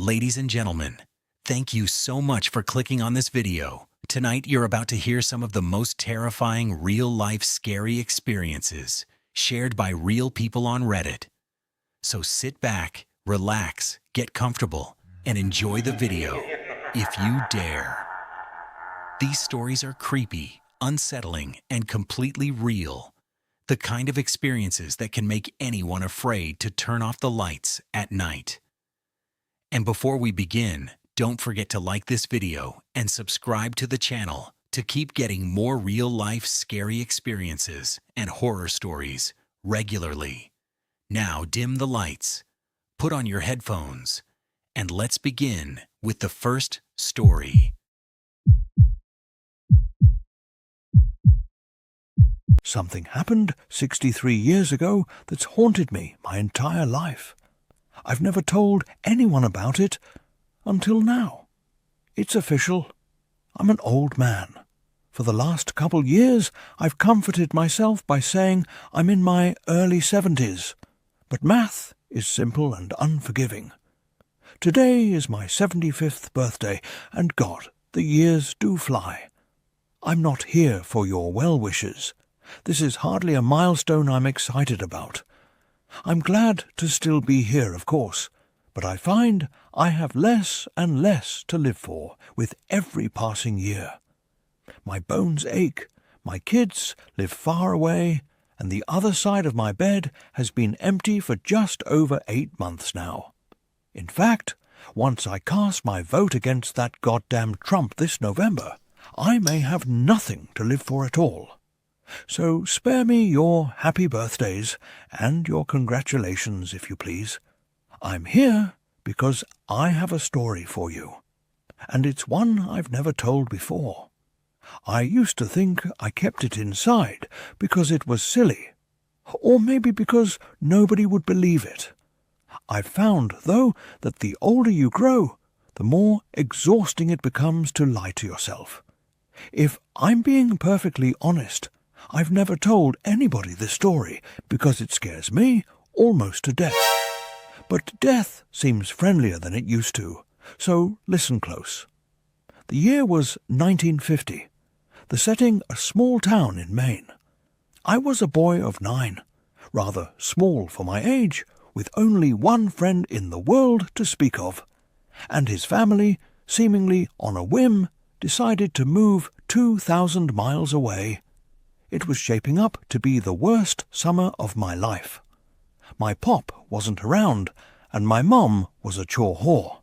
Ladies and gentlemen, thank you so much for clicking on this video. Tonight you're about to hear some of the most terrifying real-life scary experiences shared by real people on Reddit. So sit back, relax, get comfortable, and enjoy the video, if you dare. These stories are creepy, unsettling, and completely real. The kind of experiences that can make anyone afraid to turn off the lights at night. And before we begin, don't forget to like this video and subscribe to the channel to keep getting more real-life scary experiences and horror stories regularly. Now dim the lights, put on your headphones, and let's begin with the first story. Something happened 63 years ago that's haunted me my entire life. I've never told anyone about it until now. It's official. I'm an old man. For the last couple years, I've comforted myself by saying I'm in my early 70s. But math is simple and unforgiving. Today is my 75th birthday, and God, the years do fly. I'm not here for your well wishes. This is hardly a milestone I'm excited about. I'm glad to still be here, of course, but I find I have less and less to live for with every passing year. My bones ache, my kids live far away, and the other side of my bed has been empty for just over 8 months now. In fact, once I cast my vote against that goddamn Trump this November, I may have nothing to live for at all. So spare me your happy birthdays and your congratulations, if you please. I'm here because I have a story for you, and it's one I've never told before. I used to think I kept it inside because it was silly, or maybe because nobody would believe it. I've found, though, that the older you grow, the more exhausting it becomes to lie to yourself. If I'm being perfectly honest, I've never told anybody this story because it scares me almost to death. But death seems friendlier than it used to, so listen close. The year was 1950, the setting a small town in Maine. I was a boy of 9, rather small for my age, with only one friend in the world to speak of, and his family, seemingly on a whim, decided to move 2,000 miles away. It was shaping up to be the worst summer of my life. My pop wasn't around, and my mom was a chore whore.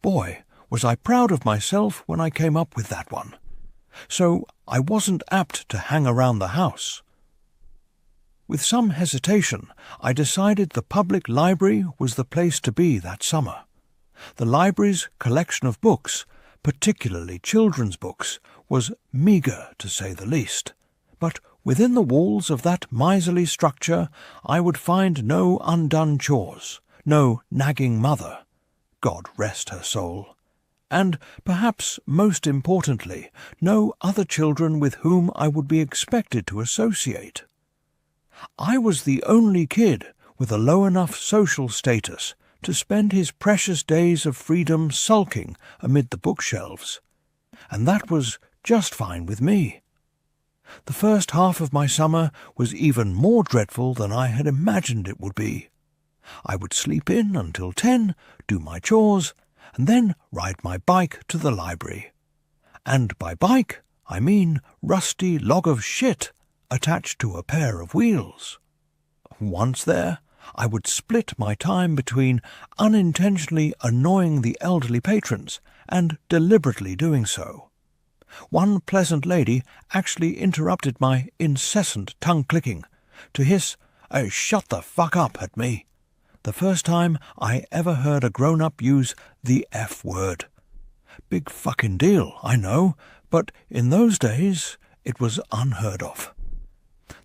Boy, was I proud of myself when I came up with that one. So I wasn't apt to hang around the house. With some hesitation, I decided the public library was the place to be that summer. The library's collection of books, particularly children's books, was meagre to say the least. But within the walls of that miserly structure I would find no undone chores, no nagging mother, God rest her soul, and, perhaps most importantly, no other children with whom I would be expected to associate. I was the only kid with a low enough social status to spend his precious days of freedom sulking amid the bookshelves, and that was just fine with me. The first half of my summer was even more dreadful than I had imagined it would be. I would sleep in until 10, do my chores, and then ride my bike to the library. And by bike, I mean rusty log of shit attached to a pair of wheels. Once there, I would split my time between unintentionally annoying the elderly patrons and deliberately doing so. One pleasant lady actually interrupted my incessant tongue-clicking to hiss, "Shut the fuck up," at me. The first time I ever heard a grown-up use the F word. Big fucking deal, I know, but in those days it was unheard of.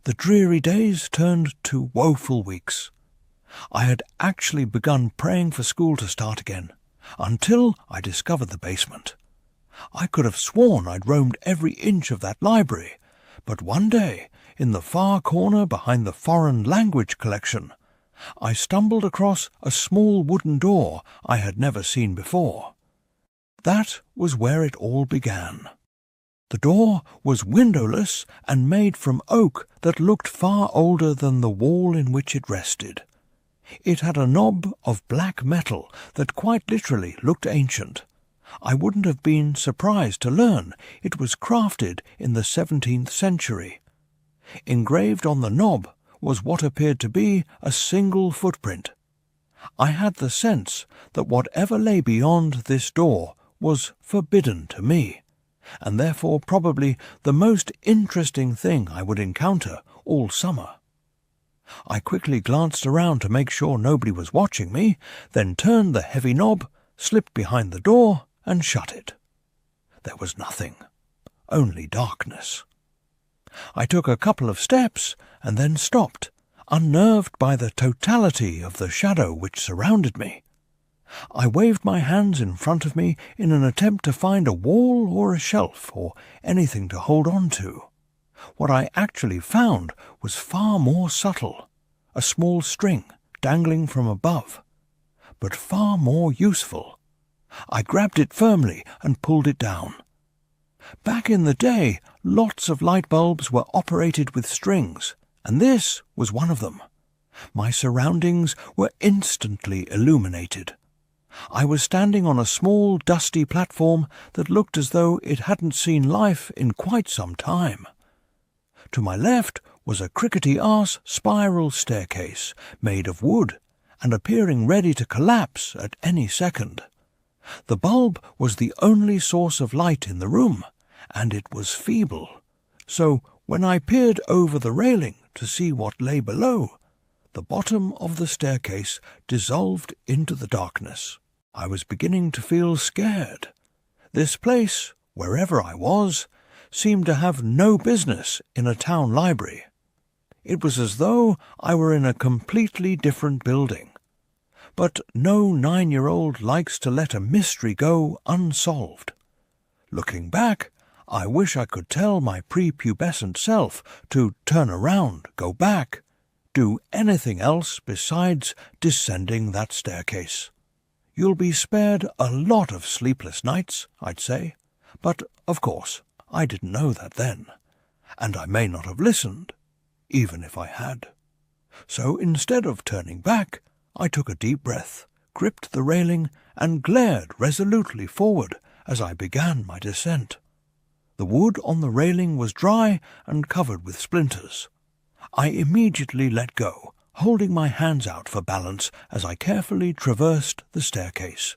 The dreary days turned to woeful weeks. I had actually begun praying for school to start again, until I discovered the basement. I could have sworn I'd roamed every inch of that library, but one day, in the far corner behind the foreign language collection, I stumbled across a small wooden door I had never seen before. That was where it all began. The door was windowless and made from oak that looked far older than the wall in which it rested. It had a knob of black metal that quite literally looked ancient. I wouldn't have been surprised to learn it was crafted in the 17th century. Engraved on the knob was what appeared to be a single footprint. I had the sense that whatever lay beyond this door was forbidden to me, and therefore probably the most interesting thing I would encounter all summer. I quickly glanced around to make sure nobody was watching me, then turned the heavy knob, slipped behind the door, and shut it. There was nothing, only darkness. I took a couple of steps and then stopped, unnerved by the totality of the shadow which surrounded me. I waved my hands in front of me in an attempt to find a wall or a shelf or anything to hold on to. What I actually found was far more subtle, a small string dangling from above, but far more useful. I grabbed it firmly and pulled it down. Back in the day, lots of light bulbs were operated with strings, and this was one of them. My surroundings were instantly illuminated. I was standing on a small, dusty platform that looked as though it hadn't seen life in quite some time. To my left was a crickety-arse spiral staircase made of wood and appearing ready to collapse at any second. The bulb was the only source of light in the room, and it was feeble, so when I peered over the railing to see what lay below, the bottom of the staircase dissolved into the darkness. I was beginning to feel scared. This place, wherever I was, seemed to have no business in a town library. It was as though I were in a completely different building. But no 9-year-old likes to let a mystery go unsolved. Looking back, I wish I could tell my prepubescent self to turn around, go back, do anything else besides descending that staircase. You'll be spared a lot of sleepless nights, I'd say, but, of course, I didn't know that then, and I may not have listened, even if I had. So instead of turning back, I took a deep breath, gripped the railing, and glared resolutely forward as I began my descent. The wood on the railing was dry and covered with splinters. I immediately let go, holding my hands out for balance as I carefully traversed the staircase.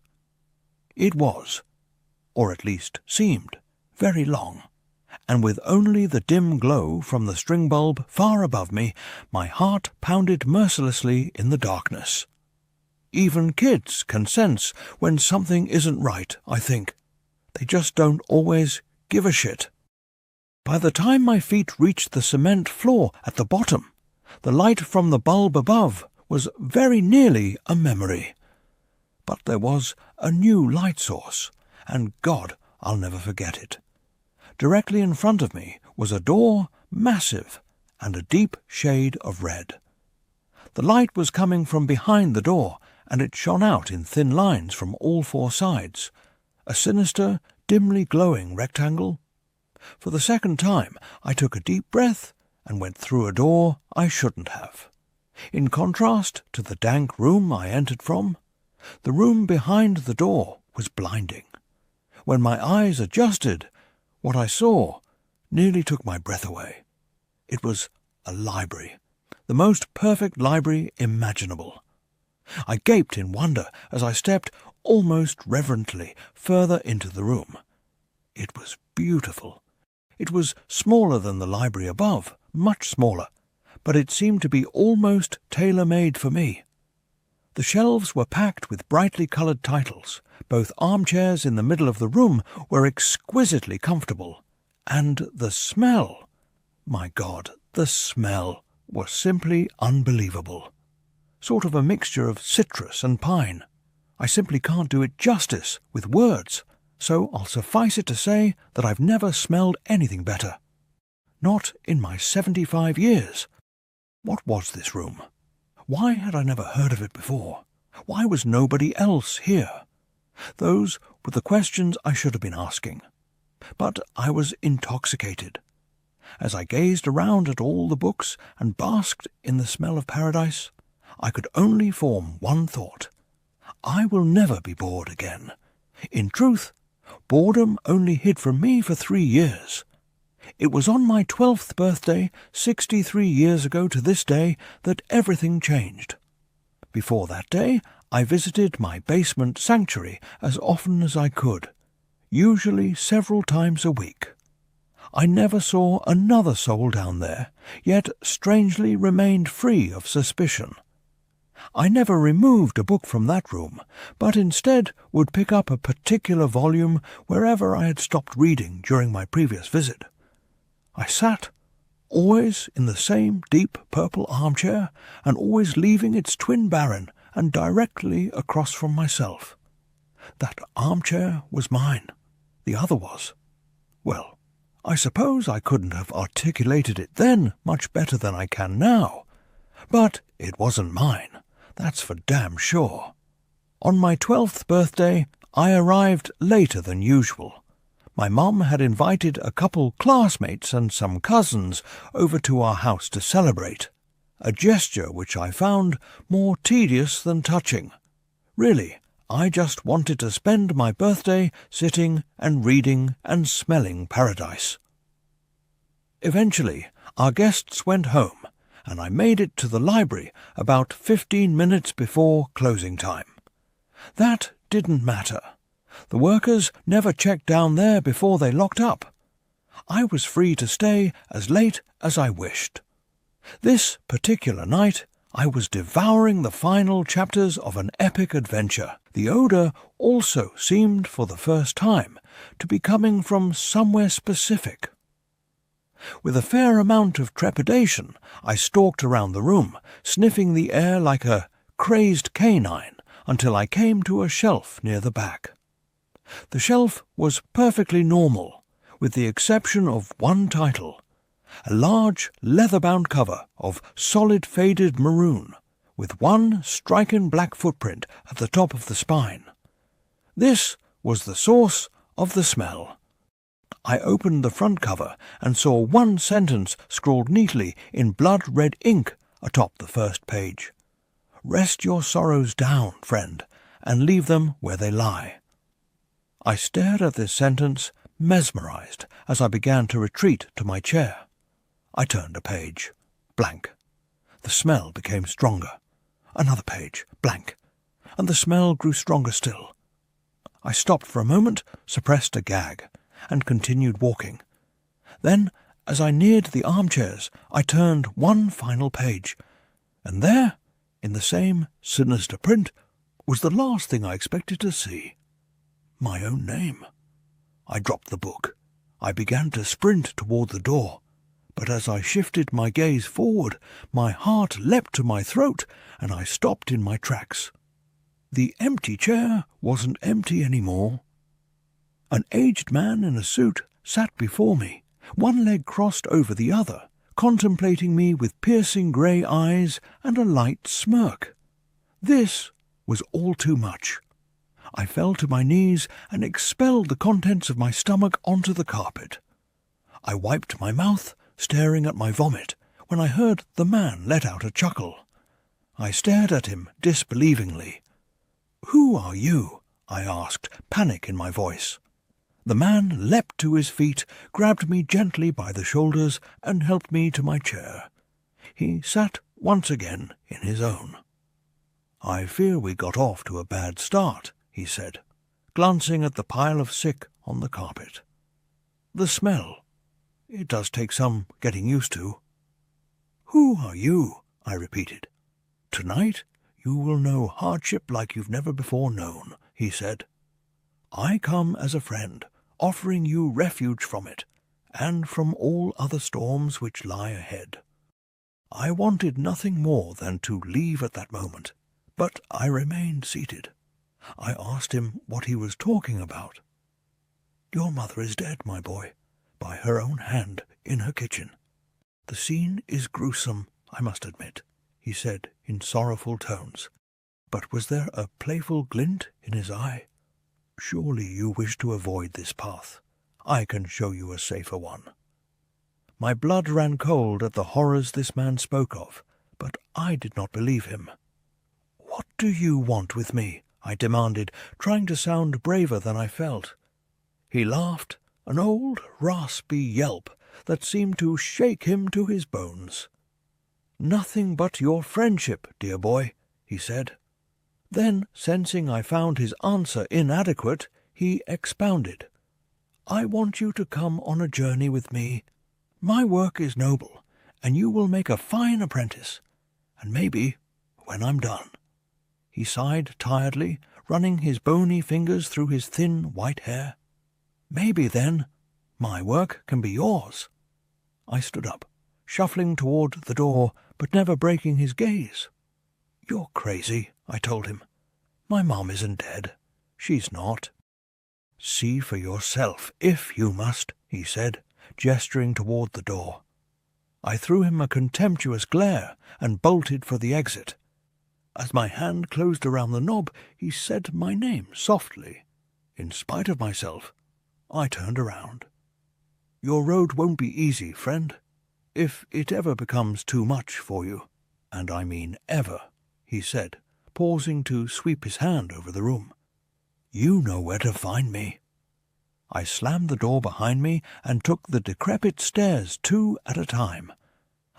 It was, or at least seemed, very long, and with only the dim glow from the string bulb far above me, my heart pounded mercilessly in the darkness. Even kids can sense when something isn't right, I think. They just don't always give a shit. By the time my feet reached the cement floor at the bottom, the light from the bulb above was very nearly a memory. But there was a new light source, and God, I'll never forget it. Directly in front of me was a door, massive, and a deep shade of red. The light was coming from behind the door, and it shone out in thin lines from all four sides, a sinister, dimly glowing rectangle. For the second time, I took a deep breath and went through a door I shouldn't have. In contrast to the dank room I entered from, the room behind the door was blinding. When my eyes adjusted, what I saw nearly took my breath away. It was a library, the most perfect library imaginable. I gaped in wonder as I stepped, almost reverently, further into the room. It was beautiful. It was smaller than the library above, much smaller, but it seemed to be almost tailor-made for me. The shelves were packed with brightly coloured titles. Both armchairs in the middle of the room were exquisitely comfortable. And the smell, my God, the smell was simply unbelievable. Sort of a mixture of citrus and pine. I simply can't do it justice with words, so I'll suffice it to say that I've never smelled anything better. Not in my 75 years. What was this room? Why had I never heard of it before? Why was nobody else here? Those were the questions I should have been asking. But I was intoxicated. As I gazed around at all the books and basked in the smell of paradise, I could only form one thought. I will never be bored again. In truth, boredom only hid from me for 3 years. It was on my 12th birthday, 63 years ago to this day, that everything changed. Before that day, I visited my basement sanctuary as often as I could, usually several times a week. I never saw another soul down there, yet strangely remained free of suspicion. I never removed a book from that room, but instead would pick up a particular volume wherever I had stopped reading during my previous visit. I sat, always in the same deep purple armchair, and always leaving its twin baron and directly across from myself. That armchair was mine. The other was. Well, I suppose I couldn't have articulated it then much better than I can now, but it wasn't mine, that's for damn sure. On my 12th birthday, I arrived later than usual. My mum had invited a couple classmates and some cousins over to our house to celebrate, a gesture which I found more tedious than touching. Really, I just wanted to spend my birthday sitting and reading and smelling paradise. Eventually, our guests went home, and I made it to the library about 15 minutes before closing time. That didn't matter. The workers never checked down there before they locked up. I was free to stay as late as I wished. This particular night, I was devouring the final chapters of an epic adventure. The odour also seemed, for the first time, to be coming from somewhere specific. With a fair amount of trepidation, I stalked around the room, sniffing the air like a crazed canine, until I came to a shelf near the back. The shelf was perfectly normal, with the exception of one title, a large leather-bound cover of solid faded maroon, with one striking black footprint at the top of the spine. This was the source of the smell. I opened the front cover and saw one sentence scrawled neatly in blood-red ink atop the first page. "Rest your sorrows down, friend, and leave them where they lie." I stared at this sentence, mesmerized, as I began to retreat to my chair. I turned a page. Blank. The smell became stronger. Another page. Blank. And the smell grew stronger still. I stopped for a moment, suppressed a gag, and continued walking. Then, as I neared the armchairs, I turned one final page, and there, in the same sinister print, was the last thing I expected to see. My own name. I dropped the book. I began to sprint toward the door, but as I shifted my gaze forward, my heart leapt to my throat, and I stopped in my tracks. The empty chair wasn't empty anymore. An aged man in a suit sat before me, one leg crossed over the other, contemplating me with piercing grey eyes and a light smirk. This was all too much. I fell to my knees and expelled the contents of my stomach onto the carpet. I wiped my mouth, staring at my vomit, when I heard the man let out a chuckle. I stared at him disbelievingly. "Who are you?" I asked, panic in my voice. The man leapt to his feet, grabbed me gently by the shoulders, and helped me to my chair. He sat once again in his own. "I fear we got off to a bad start," he said, glancing at the pile of sick on the carpet. "The smell. It does take some getting used to." "Who are you?" I repeated. "Tonight you will know hardship like you've never before known," he said. "I come as a friend, offering you refuge from it, and from all other storms which lie ahead." I wanted nothing more than to leave at that moment, but I remained seated. I asked him what he was talking about. "Your mother is dead, my boy, by her own hand in her kitchen. The scene is gruesome, I must admit," he he said in sorrowful tones. But was there a playful glint in his eye? Surely you wish to avoid this path. I can show you a safer one. My blood ran cold at the horrors this man spoke of, but I did not believe him. What do you want with me? I demanded, trying to sound braver than I felt. He laughed, an old, raspy yelp that seemed to shake him to his bones. Nothing but your friendship, dear boy, he said. Then, sensing I found his answer inadequate, he expounded. I want you to come on a journey with me. My work is noble, and you will make a fine apprentice. And maybe, when I'm done. He sighed tiredly, running his bony fingers through his thin white hair. Maybe then, my work can be yours. I stood up, shuffling toward the door, but never breaking his gaze. You're crazy, I told him. My mom isn't dead. She's not. See for yourself, if you must, he said, gesturing toward the door. I threw him a contemptuous glare and bolted for the exit. As my hand closed around the knob, he said my name softly. In spite of myself, I turned around. Your road won't be easy, friend, if it ever becomes too much for you. And I mean ever, he said, pausing to sweep his hand over the room. You know where to find me. I slammed the door behind me and took the decrepit stairs 2 at a time.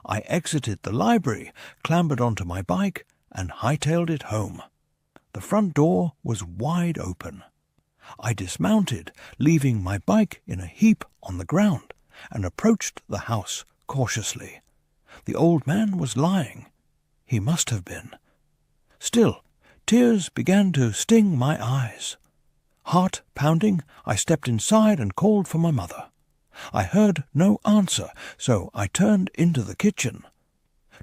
I exited the library, clambered onto my bike, and hightailed it home. The front door was wide open. I dismounted, leaving my bike in a heap on the ground, and approached the house cautiously. The old man was lying. He must have been. Still, tears began to sting my eyes. Heart pounding, I stepped inside and called for my mother. I heard no answer, so I turned into the kitchen.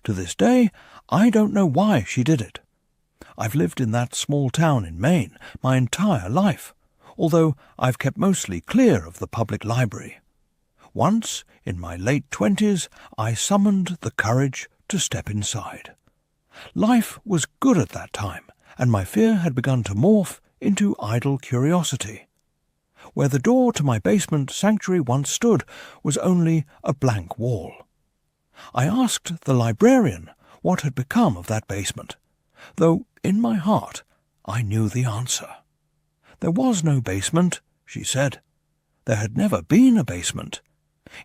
To this day, I don't know why she did it. I've lived in that small town in Maine my entire life, although I've kept mostly clear of the public library. Once, in my late 20s, I summoned the courage to step inside. Life was good at that time, and my fear had begun to morph into idle curiosity. Where the door to my basement sanctuary once stood was only a blank wall. I asked the librarian what had become of that basement, though in my heart I knew the answer. There was no basement, she said. There had never been a basement.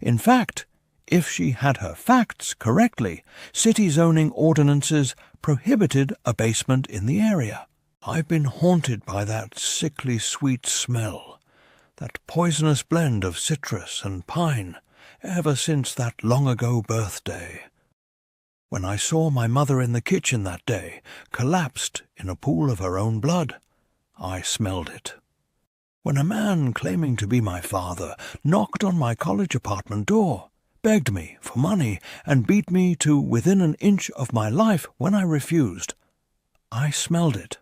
In fact, if she had her facts correctly, city zoning ordinances prohibited a basement in the area. I've been haunted by that sickly sweet smell, that poisonous blend of citrus and pine, ever since that long-ago birthday. When I saw my mother in the kitchen that day, collapsed in a pool of her own blood, I smelled it. When a man claiming to be my father knocked on my college apartment door, begged me for money, and beat me to within an inch of my life when I refused, I smelled it.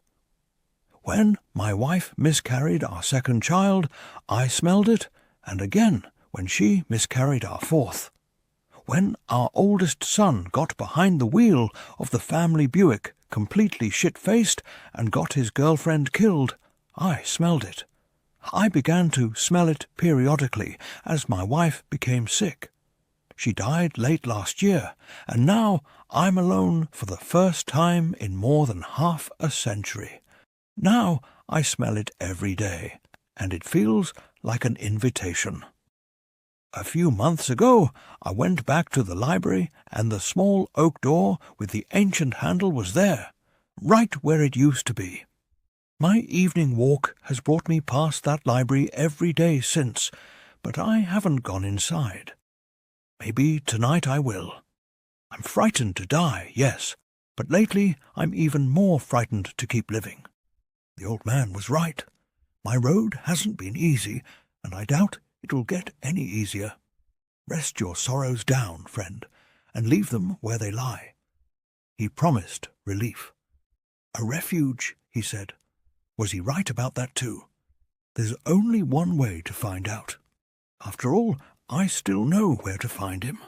When my wife miscarried our second child, I smelled it, and again when she miscarried our fourth. When our oldest son got behind the wheel of the family Buick, completely shit-faced, and got his girlfriend killed, I smelled it. I began to smell it periodically as my wife became sick. She died late last year, and now I'm alone for the first time in more than half a century. Now I smell it every day, and it feels like an invitation. A few months ago, I went back to the library, and the small oak door with the ancient handle was there, right where it used to be. My evening walk has brought me past that library every day since, but I haven't gone inside. Maybe tonight I will. I'm frightened to die, yes, but lately I'm even more frightened to keep living. The old man was right. My road hasn't been easy, and I doubt it will get any easier. Rest your sorrows down, friend, and leave them where they lie. He promised relief. A refuge, he said. Was he right about that too? There's only one way to find out. After all, I still know where to find him.